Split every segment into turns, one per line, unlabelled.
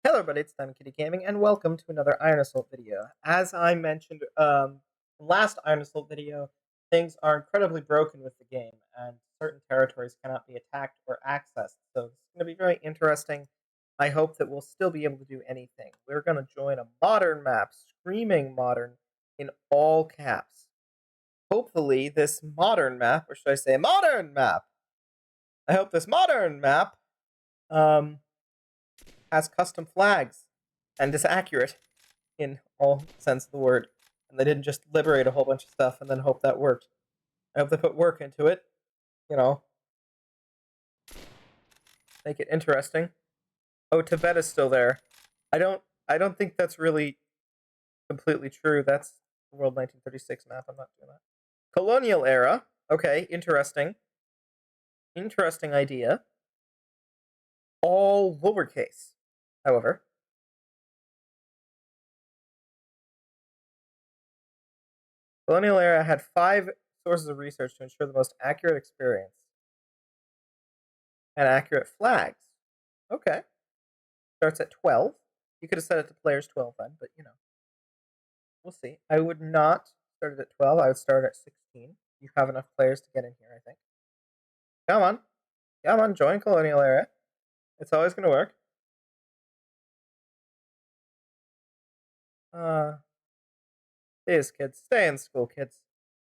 Hello everybody, it's Diamond Kitty Gaming, and welcome to another Iron Assault video. As I mentioned last Iron Assault video, things are incredibly broken with the game, and certain territories cannot be attacked or accessed, so it's going to be very interesting. I hope that we'll still be able to do anything. We're going to join a modern map, screaming modern, in all caps. Hopefully this modern map, or should I say modern map, I hope this modern map, has custom flags and is accurate in all sense of the word. And they didn't just liberate a whole bunch of stuff and then hope that worked. I hope they put work into it. You know, make it interesting. Oh, Tibet is still there. I don't think that's really completely true. That's the World 1936 map. I'm not doing that. Colonial era. Okay, interesting. Interesting idea. All lowercase, however. Colonial era had 5 sources of research to ensure the most accurate experience. And accurate flags. Okay. Starts at 12. You could have set it to players 12 then, but you know. We'll see. I would not start it at 12. I would start at 16. You have enough players to get in here, I think. Come on. Come on, join Colonial era. It's always going to work. Please, kids, stay in school, kids.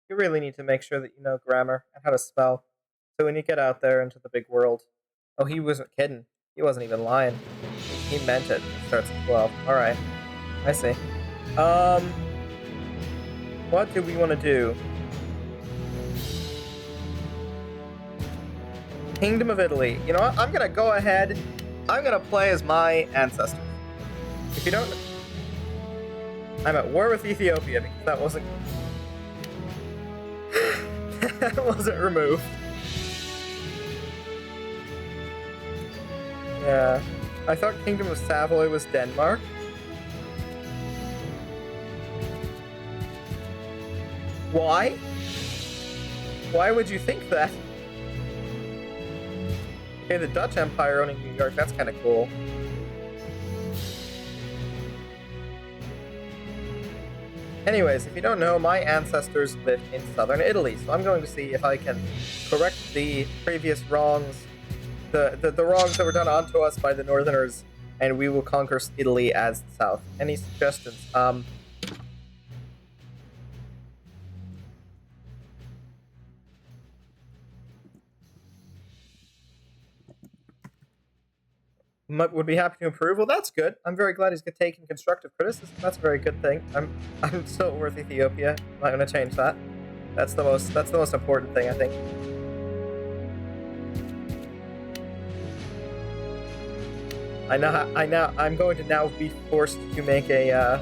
You really need to make sure that you know grammar and how to spell. So when you get out there into the big world... Oh, he wasn't kidding. He wasn't even lying. He meant it. It starts at 12. Alright. I see. What do we want to do? Kingdom of Italy. You know what? I'm gonna go ahead. I'm gonna play as my ancestors. If you don't... I'm at war with Ethiopia because that wasn't... that wasn't removed. Yeah. I thought Kingdom of Savoy was Denmark. Why? Why would you think that? Okay, the Dutch Empire owning New York, that's kind of cool. Anyways, if you don't know, my ancestors lived in southern Italy, so I'm going to see if I can correct the previous wrongs, the wrongs that were done onto us by the Northerners, and we will conquer Italy as the South. Any suggestions? Would be happy to improve. Well, that's good. I'm very glad he's taking constructive criticism. That's a very good thing. I'm still worth Ethiopia. I'm not going to change that. That's the most important thing, I think. I'm going to now be forced to make a.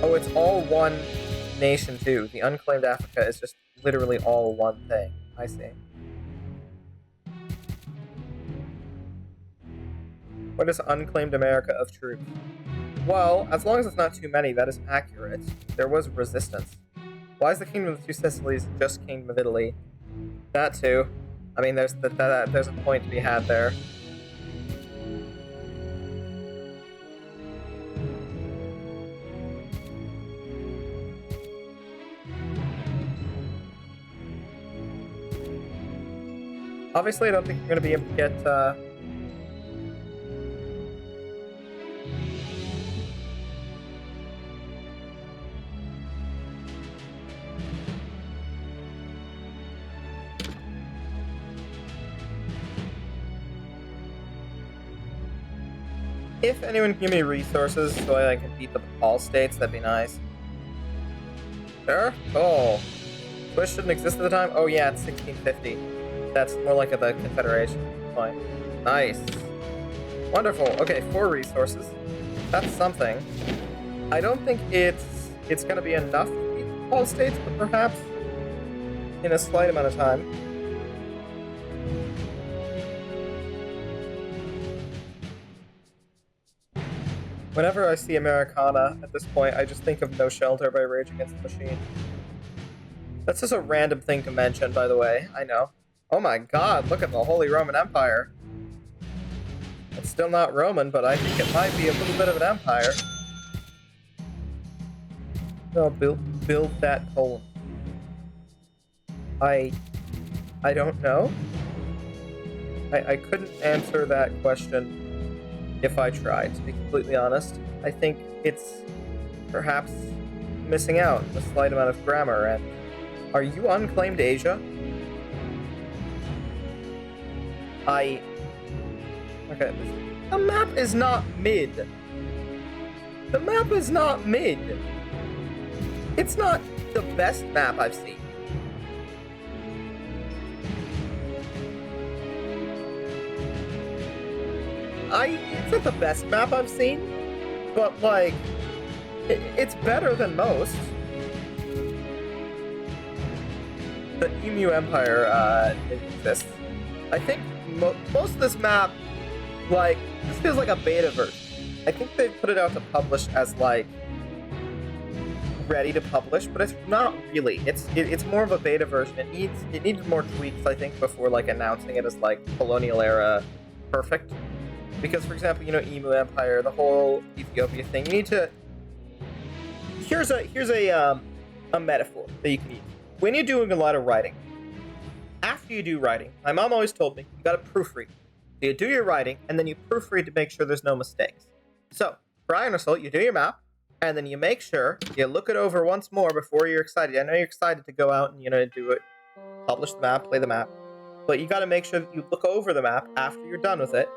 Oh, it's all one nation too. The unclaimed Africa is just literally all one thing. I see. What is unclaimed America of troops? Well, as long as it's not too many, that is accurate. There was resistance. Why is the Kingdom of the Two Sicilies just Kingdom of Italy? That too. I mean, there's a point to be had there. Obviously, I don't think you're going to be able to get... If anyone can give me resources so I can beat up all states, that'd be nice. Sure? Oh. Swiss shouldn't exist at the time? Oh yeah, it's 1650. That's more like the Confederation. Fine. Nice. Wonderful. Okay, 4 resources. That's something. I don't think it's gonna be enough to beat all states, but perhaps in a slight amount of time. Whenever I see Americana at this point, I just think of No Shelter by Rage Against the Machine. That's just a random thing to mention, by the way. I know. Oh my god, look at the Holy Roman Empire. It's still not Roman, but I think it might be a little bit of an empire. No, build that colon. I don't know. I couldn't answer that question if I tried, to be completely honest. I think it's perhaps missing out a slight amount of grammar. And are you unclaimed Asia? Okay, the map is not mid. The map is not mid. It's not the best map I've seen. It's not the best map I've seen, but like, it's better than most. The Emu Empire exists. I think most of this map, like, this feels like a beta version. I think they put it out to publish as like ready to publish, but it's not really. It's more of a beta version. It needs more tweaks, I think, before like announcing it as like Colonial era perfect. Because, for example, you know, Emu Empire, the whole Ethiopia thing, you need to... Here's a metaphor that you can use. When you're doing a lot of writing, after you do writing, my mom always told me, you gotta proofread. So you do your writing, and then you proofread to make sure there's no mistakes. So, for Iron Assault, you do your map, and then you make sure you look it over once more before you're excited. I know you're excited to go out and, you know, do it, publish the map, play the map, but you gotta make sure that you look over the map after you're done with it,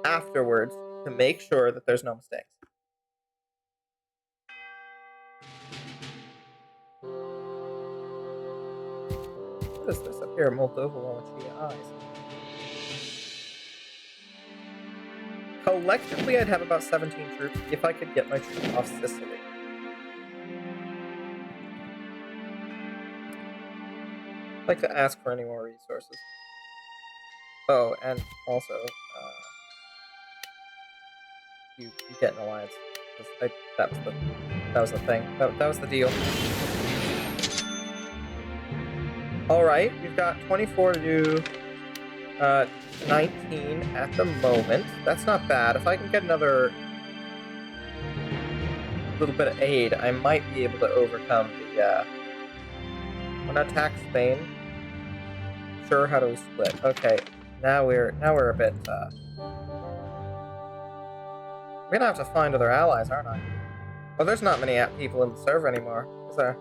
afterwards, to make sure that there's no mistakes. What is this up here? Moldova Wallachia eyes. Collectively, I'd have about 17 troops if I could get my troops off Sicily. I'd like to ask for any more resources. Oh, and also, you get an alliance. That was the thing. That was the deal. Alright, we've got 24 to do 19 at the moment. That's not bad. If I can get another little bit of aid, I might be able to overcome the wanna attack Spain? Sure, how do we split? Okay, now we're a bit I'm gonna have to find other allies, aren't I? Oh, there's not many people in the server anymore, is there?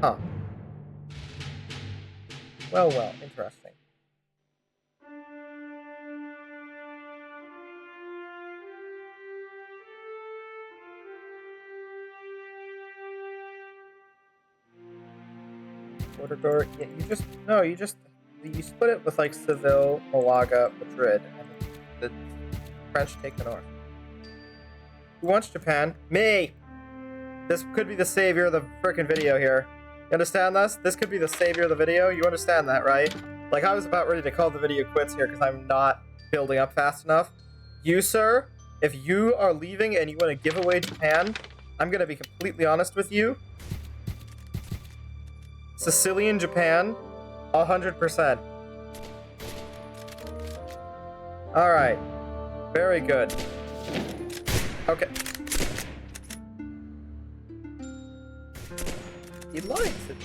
Huh. Well, interesting. Border door, yeah, you split it with like Seville, Malaga, Madrid, and the French take the north. Who wants Japan? Me! This could be the savior of the frickin' video here. You understand this? This could be the savior of the video. You understand that, right? Like, I was about ready to call the video quits here because I'm not building up fast enough. You, sir, if you are leaving and you want to give away Japan, I'm going to be completely honest with you. Sicilian Japan, 100%. Alright. Very good. Okay. He likes it.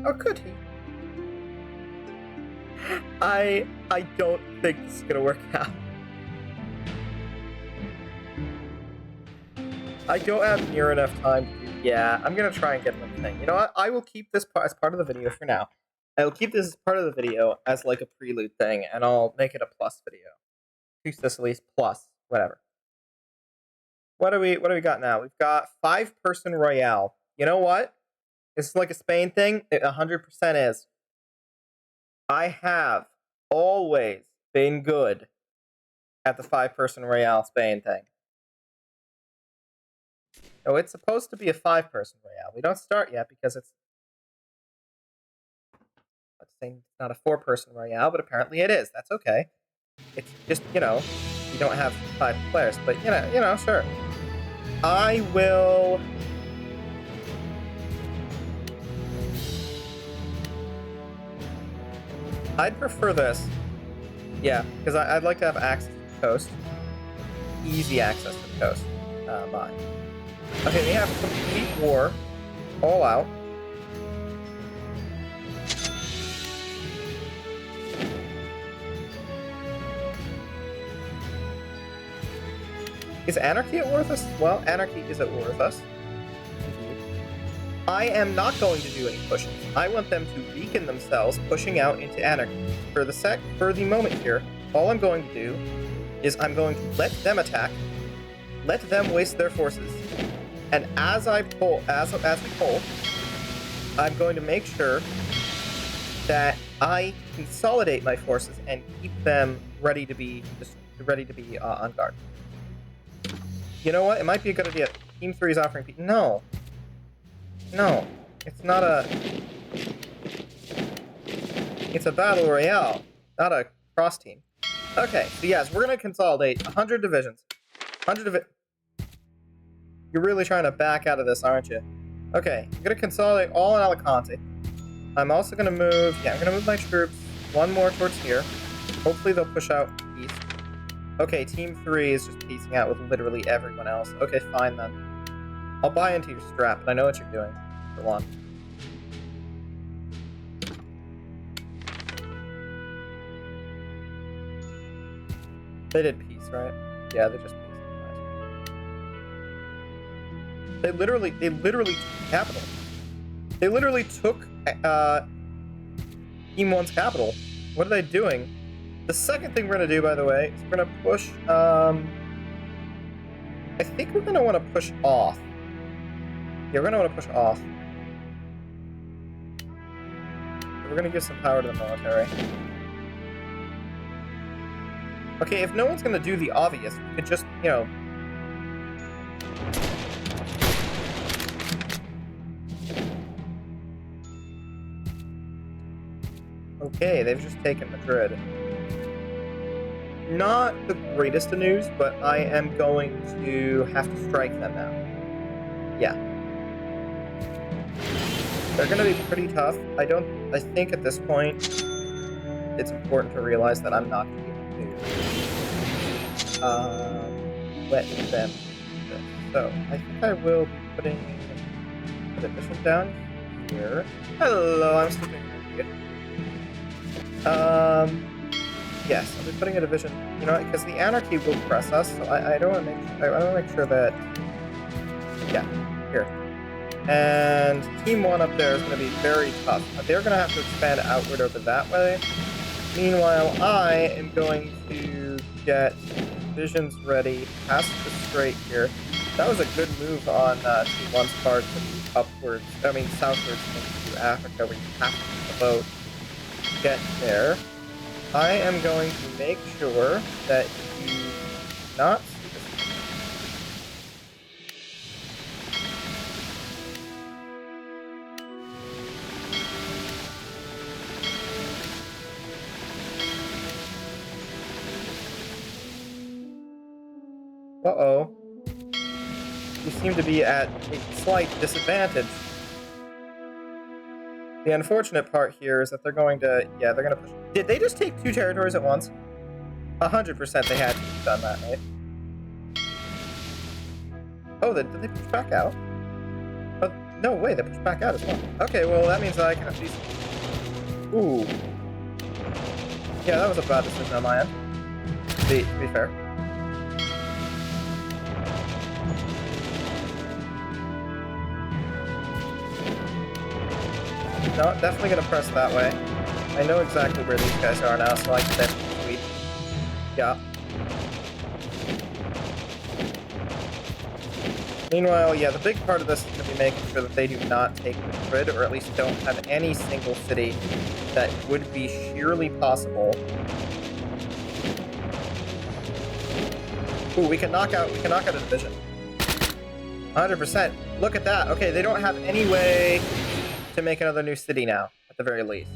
How could he? I don't think this is gonna work out. I don't have near enough time to do. Yeah, I'm gonna try and get one thing. You know what? I will keep this as part of the video for now. I will keep this as part of the video as like a prelude thing, and I'll make it a plus video. 2 Sicilies plus whatever. What do we got now? We've got 5-person Royale. You know what? This is like a Spain thing. It 100% is. I have always been good at the 5-person Royale Spain thing. Oh, it's supposed to be a 5-person Royale. We don't start yet because it's not a 4-person Royale, but apparently it is. That's okay. It's just, you know, you don't have 5 players, but you know, sure. I will. I'd prefer this. Yeah, because I'd like to have access to the coast. Easy access to the coast. Bye. Okay, we have complete war. All out. Is anarchy at war with us? Well, anarchy is at war with us. I am not going to do any pushing. I want them to weaken themselves, pushing out into anarchy. For the moment here, all I'm going to do is I'm going to let them attack, let them waste their forces, and as we pull, I'm going to make sure that I consolidate my forces and keep them ready to be on guard. You know what? It might be a good idea. Team 3 is offering peace. No, it's not a. It's a battle royale, not a cross team. Okay, so yes, we're gonna consolidate 100 divisions. You're really trying to back out of this, aren't you? Okay, I'm gonna consolidate all in Alicante. I'm also gonna move. Yeah, I'm gonna move my troops one more towards here. Hopefully they'll push out east. Okay, Team 3 is just piecing out with literally everyone else. Okay, fine then. I'll buy into your strap, but I know what you're doing, for one. They did peace, right? Yeah, they just peace. They literally took capital. They literally took Team 1's capital. What are they doing? The second thing we're gonna do, by the way, is we're gonna push. I think we're gonna want to push off. Yeah, we're gonna want to push off. We're gonna give some power to the military. Okay, if no one's gonna do the obvious, we could just, you know. Okay, they've just taken Madrid. Not the greatest of news, but I am going to have to strike them now. Yeah. They're going to be pretty tough. I think at this point, it's important to realize that I'm not going to be able to let them do this. So, I think I will be putting a division down here. Hello, I'm sleeping with you. Yes, I'll be putting a division. You know, because the anarchy will press us, so I don't want to make sure that. Yeah, here. And Team 1 up there is going to be very tough. They're going to have to expand outward over that way. Meanwhile, I am going to get divisions ready past the strait here. That was a good move on Team 1's part to move southwards into Africa, where you have to use the boat to get there. I am going to make sure that you do not see this. Uh-oh. You seem to be at a slight disadvantage. The unfortunate part here is that they're going to push. Did they just take 2 territories at once? 100% they had to have done that, right? Oh, did they push back out? Oh, no way, they pushed back out as well. Okay, well, that means that I can at least... Ooh. Yeah, that was a bad decision on my end. To be fair. No, definitely gonna press that way. I know exactly where these guys are now, so I can definitely sweep. Yeah. Meanwhile, yeah, the big part of this is gonna be making sure that they do not take Madrid, or at least don't have any single city that would be sheerly possible. Ooh, we can knock out a division. 100%. Look at that. Okay, they don't have any way to make another new city now, at the very least.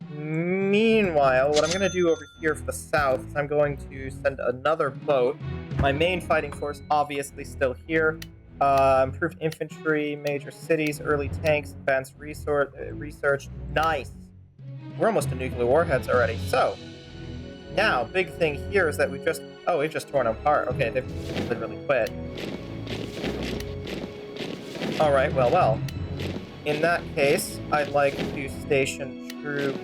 Meanwhile, what I'm going to do over here for the south is I'm going to send another boat. My main fighting force, obviously, still here. Improved infantry, major cities, early tanks, advanced research. Nice. we're almost to nuclear warheads already. So, now, big thing here is that we've just torn them apart. Okay, they've literally quit. Alright, well. In that case, I'd like to station troops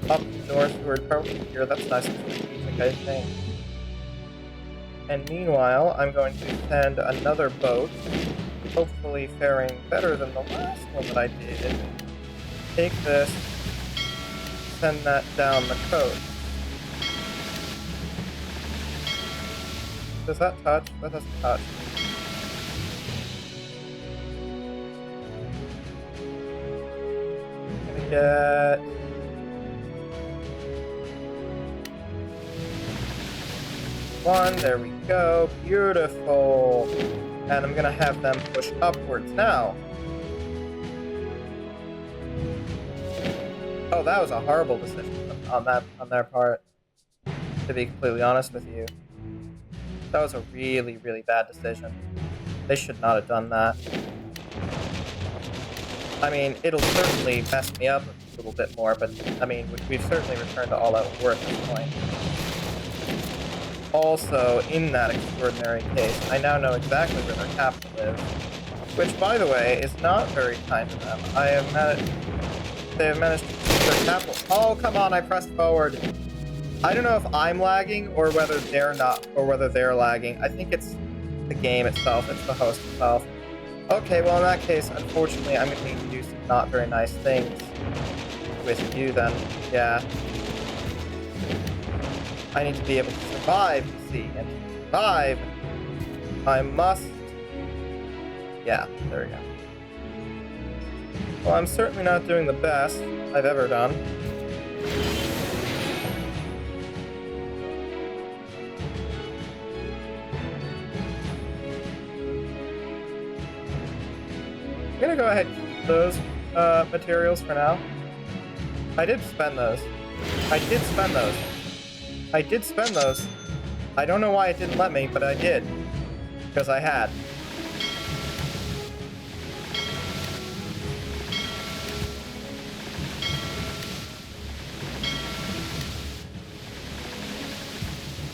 up northward, probably here. That's nice and strategic, I think. And meanwhile, I'm going to send another boat, hopefully faring better than the last one that I did. Take this, send that down the coast. Does that touch? That doesn't touch. Gonna get... one, there we go, beautiful. And I'm gonna have them push upwards now. Oh, that was a horrible decision on their part, to be completely honest with you. That was a really, really bad decision. They should not have done that. I mean, it'll certainly mess me up a little bit more, but I mean, we've certainly returned to all-out war at this point. Also, in that extraordinary case, I now know exactly where their capital is, which, by the way, is not very kind to them. They have managed to keep their capital. Oh, come on! I pressed forward. I don't know if I'm lagging or whether they're not, or whether they're lagging. I think it's the game itself. It's the host itself. Okay, well, in that case, unfortunately, I'm going to need to do some not very nice things with you then. Yeah. I need to be able to survive, you see, and to survive, I must... Yeah, there we go. Well, I'm certainly not doing the best I've ever done. I'm gonna go ahead and keep those materials for now. I did spend those. I don't know why it didn't let me, but I did. Because I had.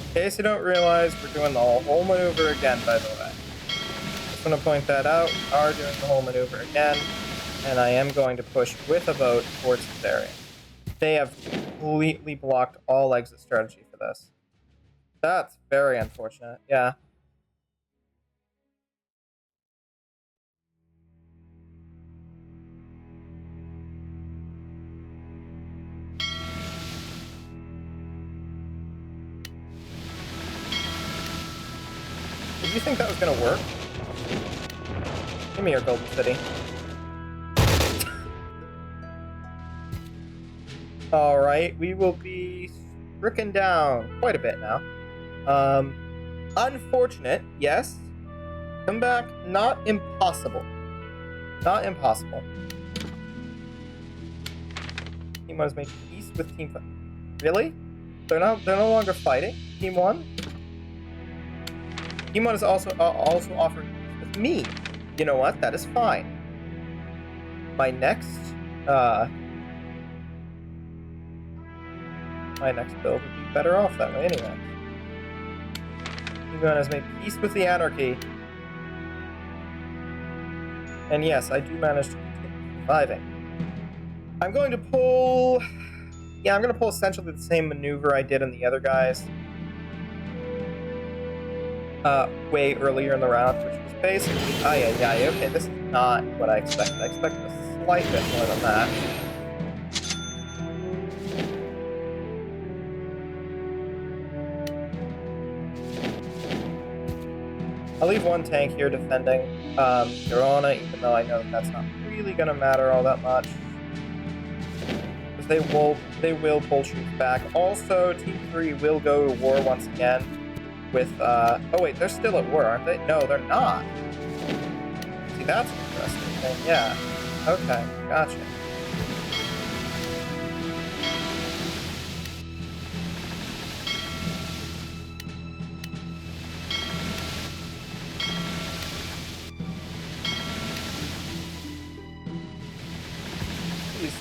In case you don't realize, we're doing the whole maneuver again, by the way. Just want to point that out. We are doing the whole maneuver again. And I am going to push with a boat towards this area. They have completely blocked all exit strategy for this. That's very unfortunate, yeah. Did you think that was gonna work? Give me your golden city. Alright, we will be stricken down quite a bit now. Unfortunate, yes. Come back, not impossible. Not impossible. Team 1 has made peace with Team 5. Really? They're no longer fighting? Team 1? Team 1 is also offering peace with me. You know what? That is fine. My next build would be better off that way anyway. Team 1 has made peace with the anarchy. And yes, I do manage to continue surviving. I'm going to pull... Yeah, I'm going to pull essentially the same maneuver I did in the other guys. Way earlier in the round, which was basically... okay, this is not what I expected. I expected a slight bit more than that. I'll leave one tank here defending Girona, even though I know that that's not really going to matter all that much. Because they will pull troops back. Also, Team 3 will go to war once again with... oh wait, they're still at war, aren't they? No, they're not. See, that's interesting. And yeah. Okay, gotcha.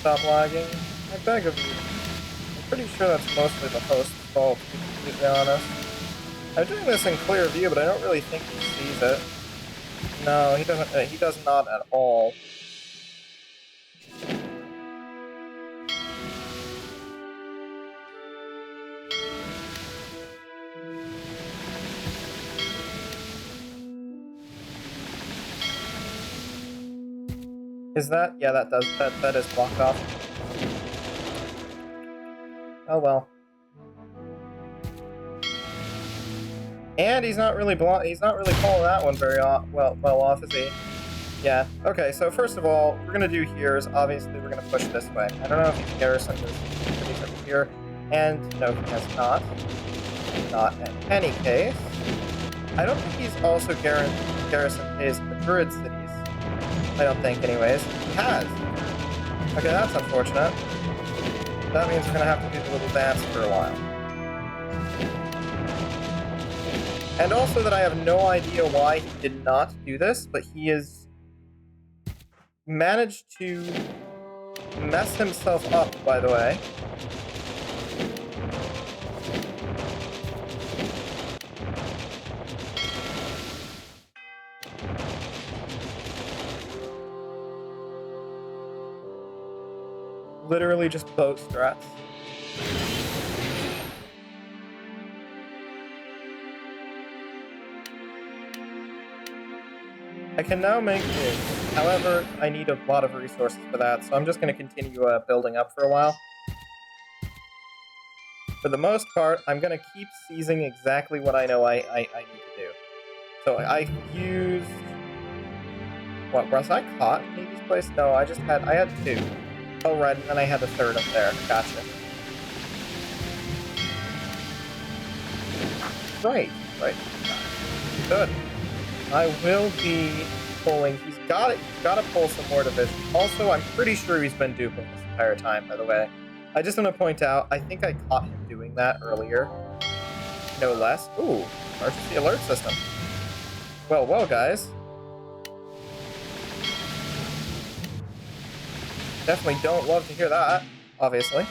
stop lagging? I beg of you. I'm pretty sure that's mostly the host's fault, to be completely honest. I'm doing this in clear view, but I don't really think he sees it. No, he doesn't. He does not at all. Is that? Yeah, that is blocked off. Oh well. And he's not really calling that one very well off, is he? Yeah. Okay, so first of all, we're gonna do here is obviously we're gonna push this way. I don't know if he's garrisoned this over here. And no, he has not. Not in any case. I don't think he's also garrisoned his Madrid cities. I don't think, anyways. He has. Okay, that's unfortunate. That means we're gonna have to do the little dance for a while. And also that I have no idea why he did not do this, but he has managed to mess himself up, by the way. Literally just boat strats. I can now make nukes. However, I need a lot of resources for that, so I'm just going to continue building up for a while. For the most part, I'm going to keep seizing exactly what I know I need to do. So I used... What, was I caught in Navy's place? No, I had two. Oh, right, and then I had the third up there. Gotcha. Right. Good. I will be pulling. He's got to pull some more divisions. Also, I'm pretty sure he's been duping this entire time, by the way. I just want to point out, I think I caught him doing that earlier. No less. Ooh, emergency alert system. Well, guys. Definitely don't love to hear that, obviously.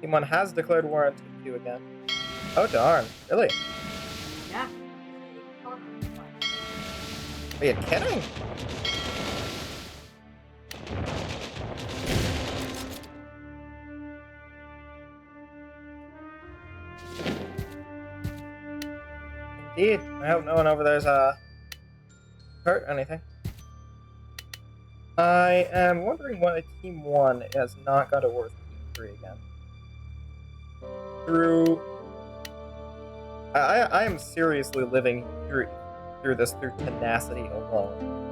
Team 1 has declared war on Team 2 again. Oh darn, really?
Yeah.
Are you kidding? Indeed. I hope no one over there's hurt anything. I am wondering why Team 1 has not got a war with Team 3 again. I am seriously living through this through tenacity alone.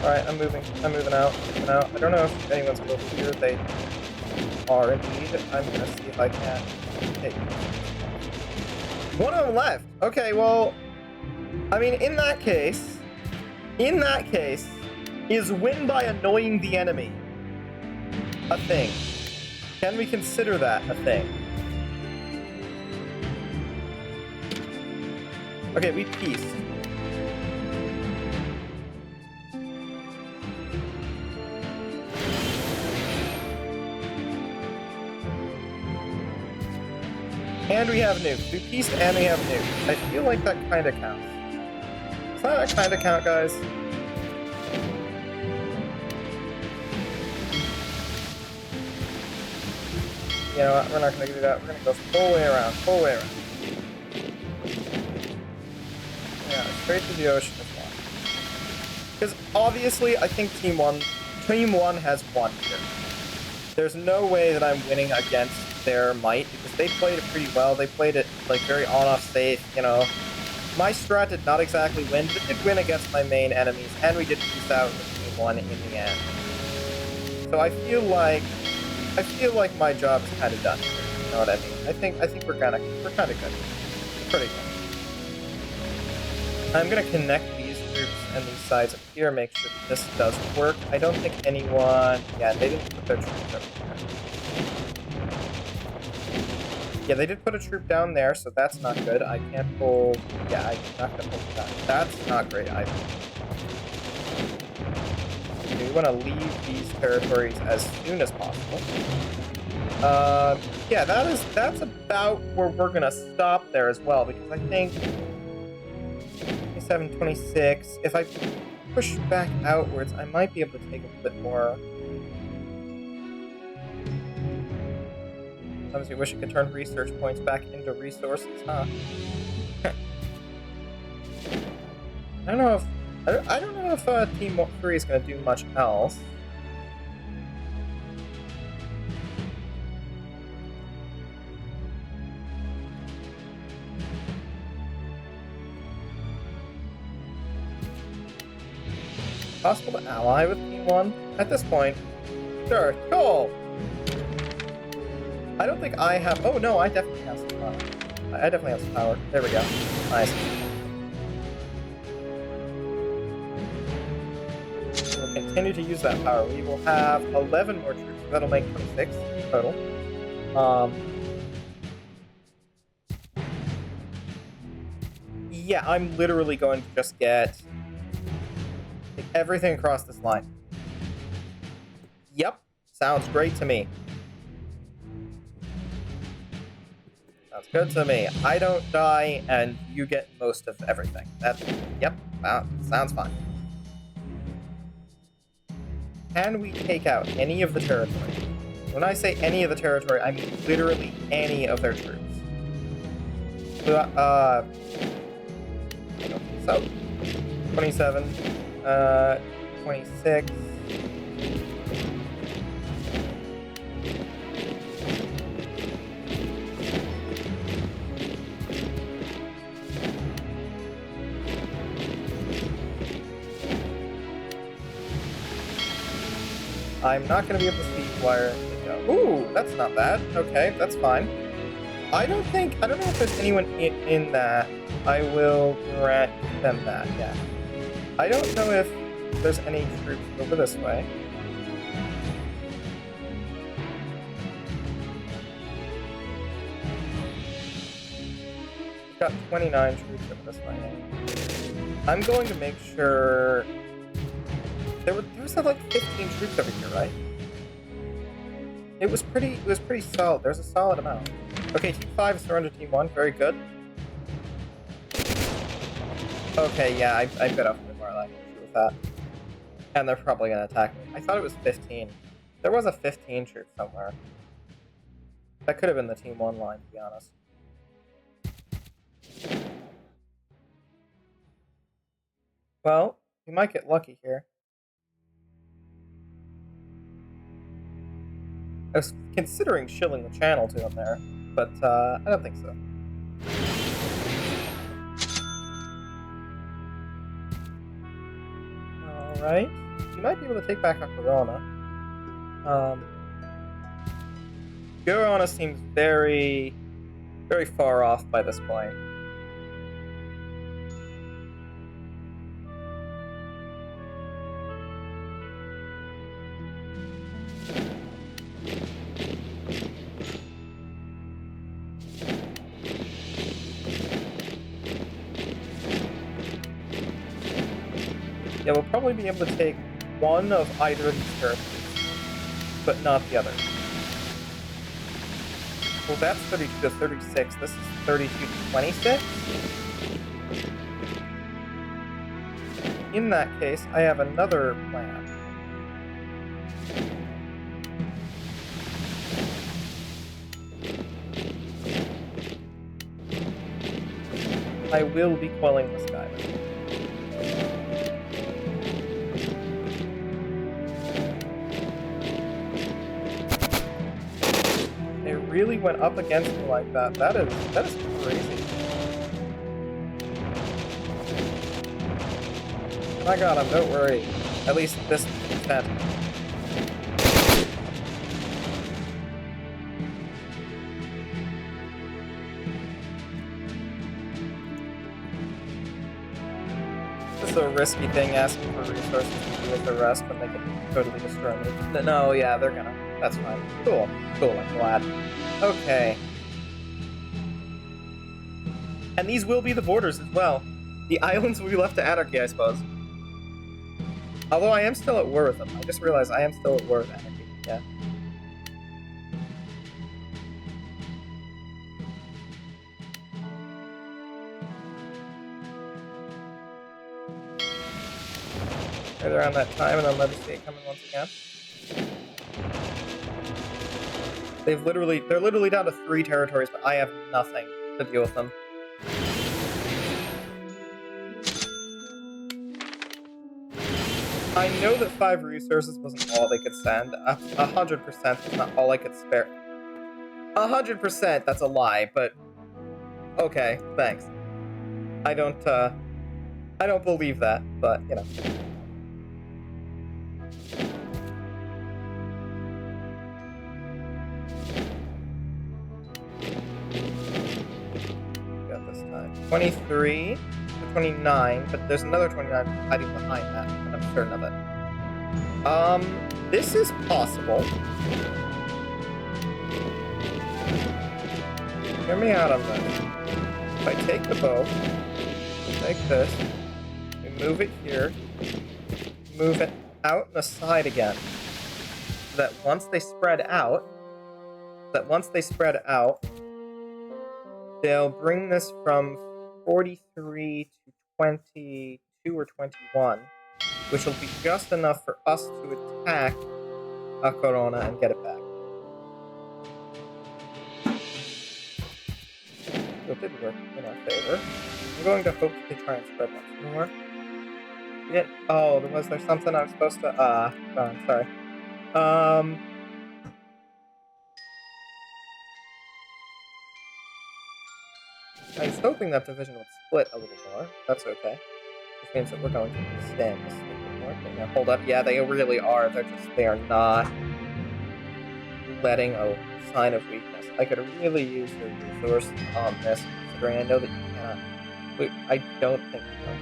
Alright, I'm moving out. I don't know if anyone's over here. They are indeed. I'm gonna see if I can take one of them left. Okay, well, I mean, in that case, is win by annoying the enemy a thing? Can we consider that a thing? Okay, we peaced. And we have nukes. We peaced and we have nukes. I feel like that kind of counts. Does that kind of count, guys? You know what? We're not going to do that. We're going to go full way around. Yeah, straight to the ocean as well. Because obviously, I think Team 1 has won here. There's no way that I'm winning against their might, because they played it pretty well. They played it, like, very on-off safe, you know. My strat did not exactly win, but it did win against my main enemies, and we did peace out with Team 1 in the end. So I feel like my job is kind of done here, you know what I mean? I think we're kind of good. Pretty good. I'm gonna connect these troops and these sides up here make sure that this does work. I don't think anyone... Yeah, they didn't put their troops over here. Yeah, they did put a troop down there, so that's not good. I can't hold... Yeah, I'm not going to hold that. That's not great either. Okay, we want to leave these territories as soon as possible. Yeah, that's about where we're going to stop there as well, because I think 27, 26, if I push back outwards, I might be able to take a bit more. Sometimes you wish you could turn research points back into resources, huh? I don't know if Team 3 is going to do much else. Possible to ally with Team 1? At this point, sure, cool! I don't think I have... Oh, no, I definitely have some power. I definitely have some power. There we go. Nice. We'll continue to use that power. We will have 11 more troops. That'll make 26 total. Yeah, I'm literally going to just get everything across this line. Yep. Sounds great to me. Sounds good to me. I don't die, and you get most of everything. Yep, sounds fine. Can we take out any of the territory? When I say any of the territory, I mean literally any of their troops. I don't think so. 27, 26... I'm not going to be able to see where to go. Ooh, that's not bad. Okay, that's fine. I don't know if there's anyone in that. I will grant them that, yeah. I don't know if there's any troops over this way. We've got 29 troops over this way. I'm going to make sure... There was like 15 troops over here, right? It was pretty solid. There's a solid amount. Okay, Team 5 is surrendered Team 1. Very good. Okay, yeah, I bit off a bit more than with that. And they're probably going to attack me. I thought it was 15. There was a 15 troop somewhere. That could have been the Team 1 line, to be honest. Well, we might get lucky here. I was considering shilling the channel to him there, but I don't think so. Alright. You might be able to take back Colonial. Colonial seems very, very far off by this point. Yeah, we'll probably be able to take one of either of these territories, but not the other. Well, that's 32 to 36. This is 32 to 26. In that case, I have another plan. I will be quelling this guy. Really went up against me like that. That is crazy. I got him, don't worry. At least this extent. also a risky thing asking for resources to do with the rest when they can totally destroy me. No, yeah, they're gonna. That's fine. Cool. Cool, I'm glad. Okay. And these will be the borders as well. The islands will be left to anarchy, I suppose. Although I am still at war with them. I just realized I am still at war with anarchy. Yeah. Right around that time, and then let us see it coming once again. They're literally down to 3 territories, but I have nothing to deal with them. I know that 5 resources wasn't all they could send. 100% was not all I could spare. 100% that's a lie, but okay, thanks. I don't believe that, but you know. Got this time. 23 to 29, but there's another 29 hiding behind that, and I'm certain of it. This is possible. Hear me out on this. If I take the bow, take this, we move it here, move it out and aside again, so that once they spread out, they'll bring this from 43 to 22 or 21, which will be just enough for us to attack Corona and get it back. So it did work in our favor. I'm going to hope that they try and spread once more. Oh, was there something I was supposed to... darn, sorry. I was hoping that division would split a little more. That's okay. Which means that we're going to extend this a little bit more. Okay, now hold up. Yeah, they really are. They are not letting a sign of weakness. I could really use your resources on this, considering I know that you cannot. Wait, I don't think you can.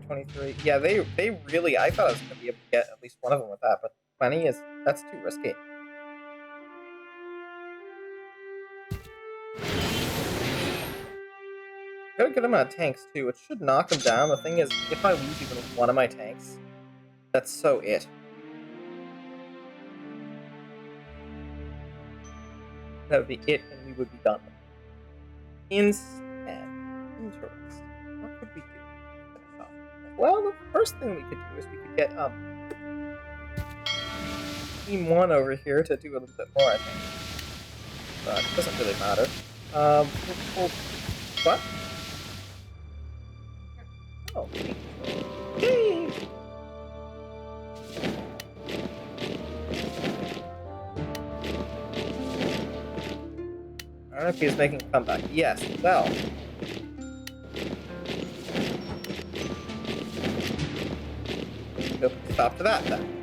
23. Yeah, they really. I thought I was going to be able to get at least one of them with that, but 20 that's too risky. Got a good amount of tanks too, which should knock them down. The thing is, if I lose even one of my tanks, that's so it. That would be it, and we would be done. Instead, interesting. What could we do? Well, the first thing we could do is we could get Team 1 over here to do a little bit more, I think. But it doesn't really matter. What? Oh, yay! I don't know if he's making a comeback. Yes, well. Stop to that then.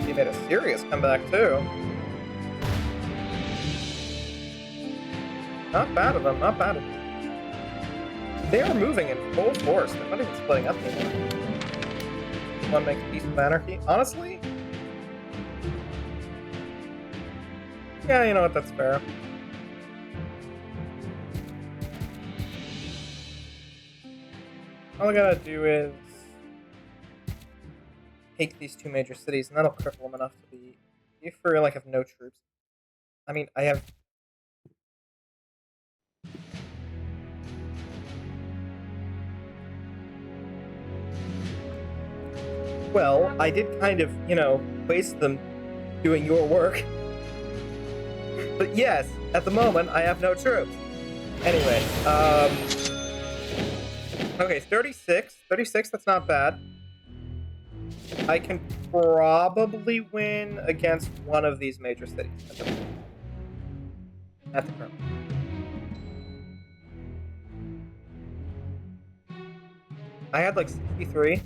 He made a serious comeback too. Not bad of them, not bad of them. They are moving in full force. They're not even splitting up anymore. One makes peace with anarchy. Honestly? Yeah, you know what, that's fair. All I gotta do is take these 2 major cities, and that'll cripple them enough to be... You for real, like, have no troops. I mean, I have Well, I did kind of, waste them doing your work. But yes, at the moment, I have no troops. Anyway, okay, 36. 36, that's not bad. I can probably win against one of these major cities at the current. I had like 63.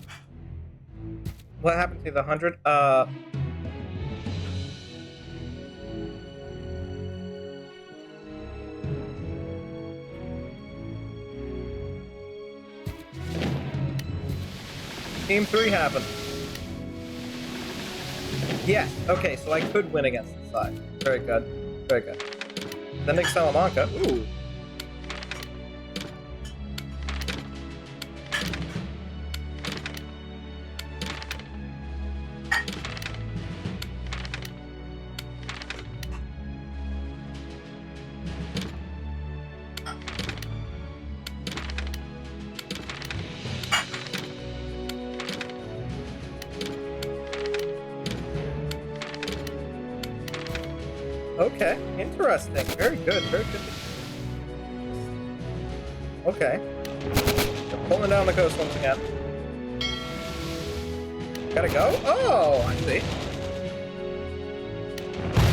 What happened to the 100? Team 3 happened. Yes, okay, so I could win against this side. Very good. Very good. Sending Salamanca. Ooh. Okay, interesting. Very good, very good. Okay. They're pulling down the coast once again. Gotta go? Oh, I see.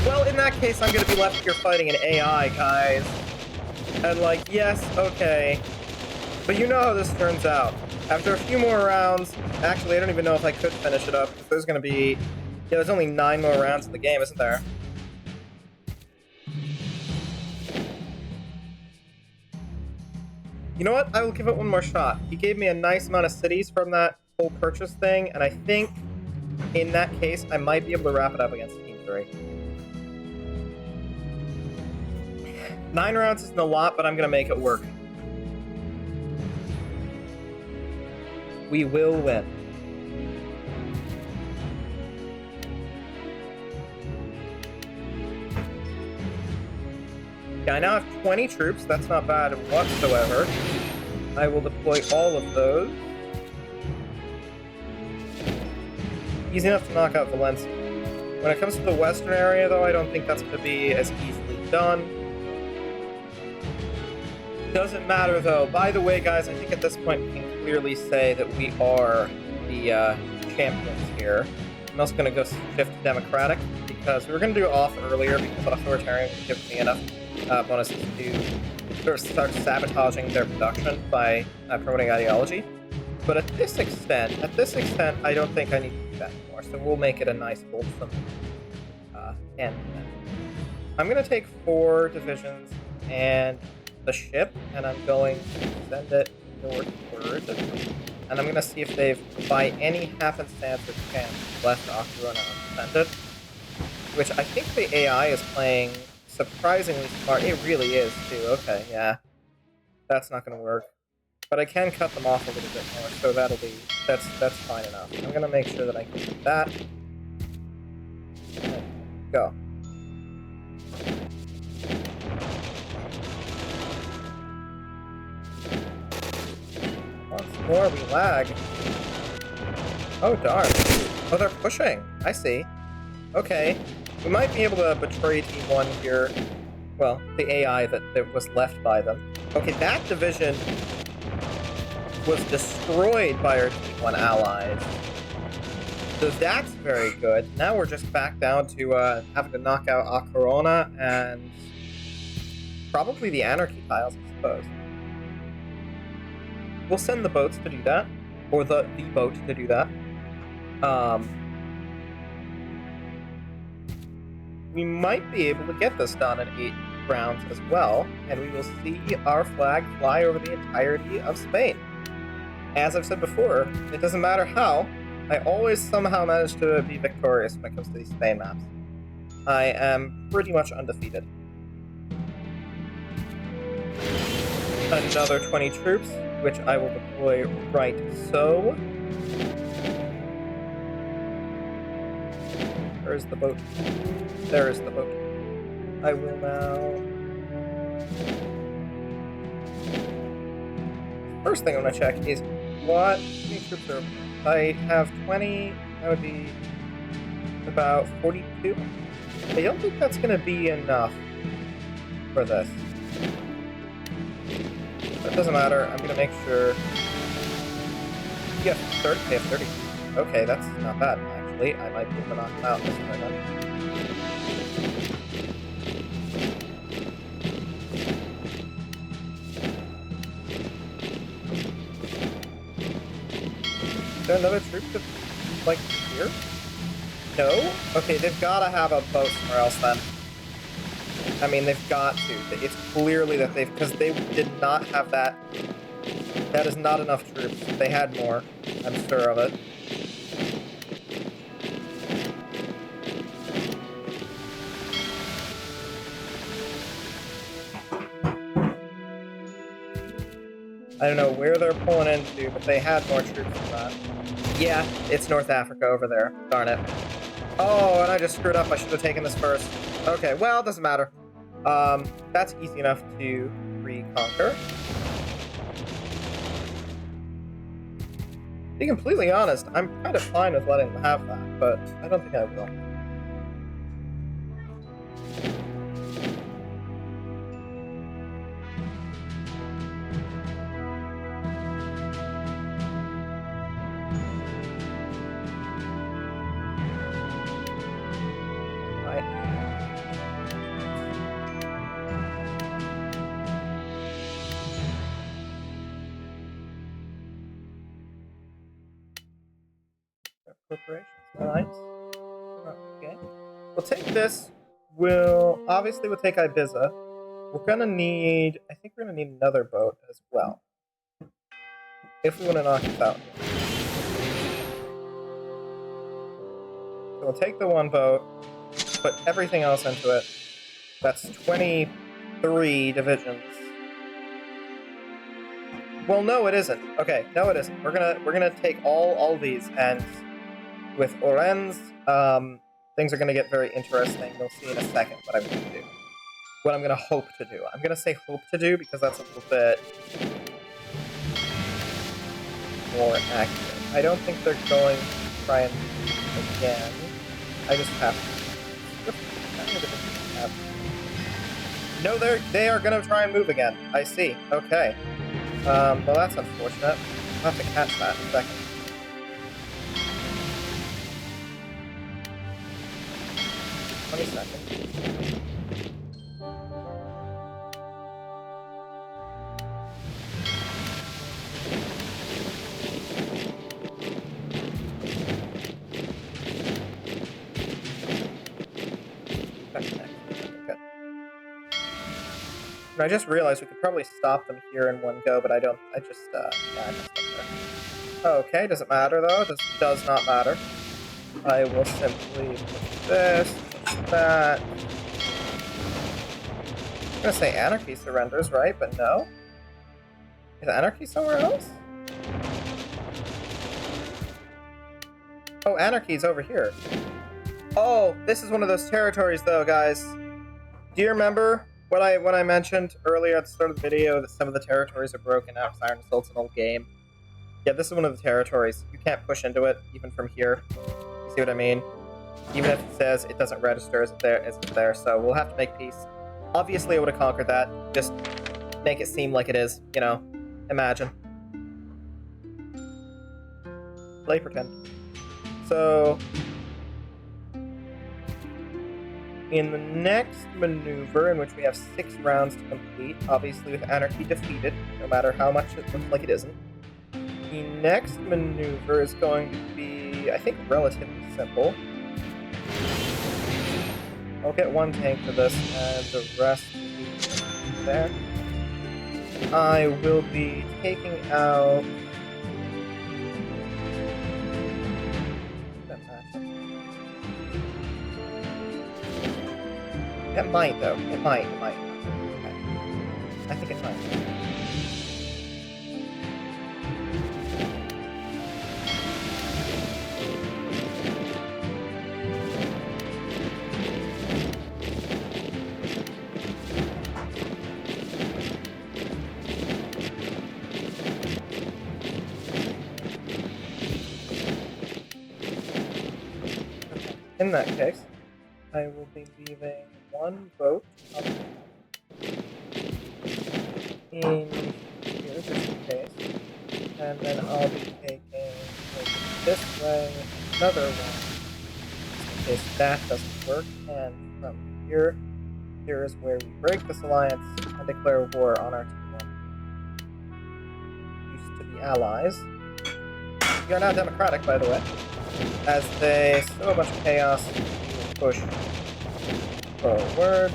Well, in that case, I'm gonna be left here fighting an AI, guys. And like, yes, okay. But you know how this turns out. After a few more rounds, actually, I don't even know if I could finish it up, because there's gonna be... Yeah, there's only 9 more rounds in the game, isn't there? You know what? I will give it one more shot. He gave me a nice amount of cities from that whole purchase thing, and I think in that case, I might be able to wrap it up against Team 3. 9 rounds isn't a lot, but I'm going to make it work. We will win. Yeah, I now have 20 troops. That's not bad whatsoever. I will deploy all of those. Easy enough to knock out Valencia. When it comes to the western area, though, I don't think that's going to be as easily done. Doesn't matter, though. By the way, guys, I think at this point we can clearly say that we are the champions here. I'm also going to go shift to Democratic, because we were going to do off earlier because Authoritarian would give me enough bonuses to sort of start sabotaging their production by promoting ideology. But at this extent, I don't think I need to do that anymore. So we'll make it a nice wholesome end. I'm going to take 4 divisions and the ship, and I'm going to send it northward. And I'm going to see if they've, by any happenstance or chance, left Octorona unattended. Which I think the AI is playing surprisingly smart. It really is, too. Okay, yeah. That's not going to work. But I can cut them off a little bit more, so that'll be... That's fine enough. I'm going to make sure that I can do that. Go. Once more, we lag. Oh, darn. Oh, they're pushing. I see. Okay. We might be able to betray Team 1 here. Well, the AI that was left by them. Okay, that division was destroyed by our Team 1 allies. So that's very good. Now we're just back down to having to knock out Acorona and probably the Anarchy tiles, I suppose. We'll send the boats to do that. Or the boat to do that. We might be able to get this done in 8 rounds as well, and we will see our flag fly over the entirety of Spain. As I've said before, it doesn't matter how, I always somehow manage to be victorious when it comes to these Spain maps. I am pretty much undefeated. Another 20 troops, which I will deploy right so. Where is the boat? There is the boat. I will now... First thing I'm going to check is what many troops are I have 20, that would be about 42. I don't think that's going to be enough for this. But it doesn't matter, I'm going to make sure... You have 30, they have 30. Okay, that's not bad, actually. I might be able to knock them out this time then. Is there another troop to, like, here? No? Okay, they've gotta have a boat somewhere else then. I mean, they've got to. It's clearly that they've... Because they did not have that. That is not enough troops. If they had more, I'm sure of it. I don't know where they're pulling into, but they had more troops than that. Yeah, it's North Africa over there. Darn it. Oh, and I just screwed up. I should have taken this first. Okay, well, it doesn't matter. That's easy enough to reconquer. To be completely honest, I'm kind of fine with letting them have that, but I don't think I will. Corporations. Alright. Okay. We'll take this. We'll take Ibiza. We're gonna need... I think we're gonna need another boat as well. If we want to knock this out. So we'll take the one boat, put everything else into it. That's 23 divisions. Well, no, it isn't. Okay, no, it isn't. We're gonna take all these, and with Orenz, things are gonna get very interesting. You'll see in a second what I'm gonna do. What I'm gonna hope to do. I'm gonna say hope to do because that's a little bit more accurate. I don't think they're going to try and again. I just have to. No, they are gonna try and move again. I see. Okay. Well, that's unfortunate. I'll have to catch that in a second. Seconds. I just realized we could probably stop them here in one go, but I don't. I messed up there. Okay, doesn't matter though. This does not matter. I will simply push this, push that. I'm gonna say Anarchy surrenders, right? But no. Is Anarchy somewhere else? Oh, Anarchy's over here. Oh, this is one of those territories though, guys. Do you remember when I mentioned earlier at the start of the video that some of the territories are broken out because Iron Assault's an old game? Yeah, this is one of the territories. You can't push into it, even from here. You see what I mean? Even if it says it doesn't register as it's there, so we'll have to make peace. Obviously, I would have conquered that. Just make it seem like it is, you know? Imagine. Play pretend. So... in the next maneuver, in which we have 6 rounds to complete, obviously with Anarchy defeated, no matter how much it looks like it isn't, the next maneuver is going to be, I think, relatively simple. I'll get 1 tank for this, and the rest will be there. I will be taking out... It might, though. It might. Okay. I think it might. In that case, I will be leaving one boat up in here just in case. And then I'll be taking this way, another one, in case that doesn't work. And from here is where we break this alliance and declare war on our T1. Used to be allies. We are now democratic, by the way, as they sow a bunch of chaos to push forward.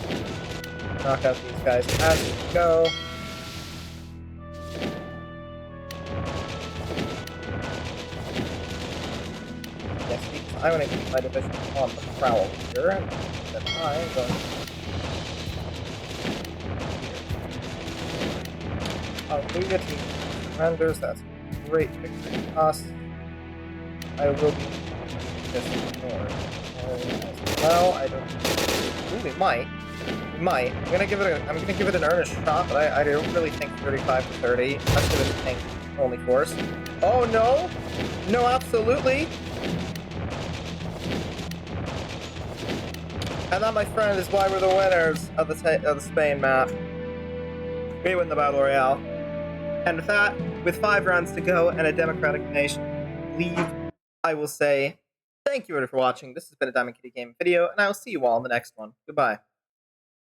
Knock out these guys as we go. Yes, because I want to keep my division on the prowl here, and then I am going to... I'll leave it to surrenders. That's a great victory for us. I will be just ignored as well. I don't... Ooh, we might. We might. I'm gonna give it an earnest shot, but I don't really think 35 to 30. Let's give it a tank only force. Oh no! No, absolutely! And that, my friend, is why we're the winners of the Spain map. We win the Battle Royale. And with that, with 5 rounds to go and a democratic nation leave, I will say thank you for watching. This has been a Diamond Kitty Game video, and I will see you all in the next one. Goodbye.